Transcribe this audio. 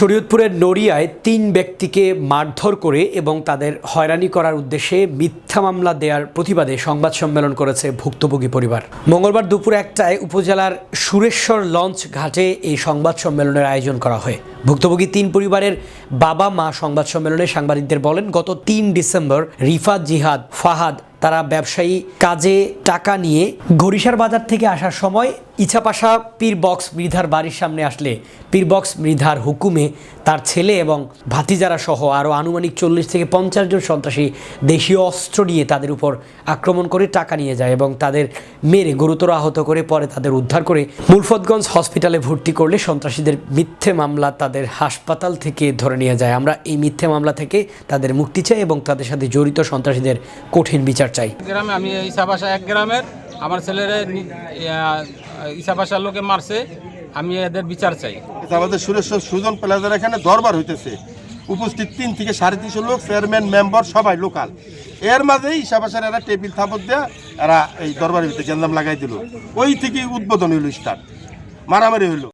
শরীয়তপুরের নড়িয়ায় ৩ ব্যক্তিকে মারধর করে এবং তাদের হয়রানি করার উদ্দেশ্যে মিথ্যা মামলা দেওয়ার প্রতিবাদে সংবাদ সম্মেলন করেছে ভুক্তভোগী পরিবার। মঙ্গলবার দুপুর ১টায় উপজেলার সুরেশ্বর লঞ্চ ঘাটে এই সংবাদ সম্মেলনের আয়োজন করা হয়। ভুক্তভোগী ৩ পরিবারের বাবা মা সংবাদ সম্মেলনে সাংবাদিকদের বলেন, গত ৩ ডিসেম্বর রিফাত, জিহাদ, ফাহাদ তারা ব্যবসায়ী কাজে টাকা নিয়ে ঘড়িসার বাজার থেকে আসার সময় ইছাপাশা পীর বক্স মৃধার বাড়ির সামনে আসলে পীর বক্স মৃধার হুকুমে তার ছেলে এবং ভাতিজারা সহ আরও আনুমানিক ৪০ থেকে ৫০ জন সন্ত্রাসী দেশীয় অস্ত্র নিয়ে তাদের উপর আক্রমণ করে টাকা নিয়ে যায় এবং তাদের মেরে গুরুতর আহত করে পরে তাদের উদ্ধার করে মুলফতগঞ্জ হসপিটালে ভর্তি করলে সন্ত্রাসীদের মিথ্যে মামলা তাদের হাসপাতাল থেকে ধরে নিয়ে যায়। আমরা এই মিথ্যে মামলা থেকে তাদের মুক্তি চাই এবং তাদের সাথে জড়িত সন্ত্রাসীদের কঠিন বিচার চাই। গ্রামে আমি ইছাপাশা এক গ্রামের আমার ছেলেরা ইছাপাশার লোকে মারছে, আমি এদের বিচার চাই। আমাদের সুরেশ্বর সুজন প্লাজার এখানে দরবার হইতেছে, উপস্থিত ৩ থেকে ৩৫০ লোক, চেয়ারম্যান, মেম্বার সবাই লোকাল। এর মাঝেই ইছাপাশার এরা টেবিল থাপত দেয়া এরা এই দরবারের ভিতরে গেঞ্জাম লাগাই দিল। ওই থেকেই উদ্বোধন হইল, স্টার্ট মারামারি হইল।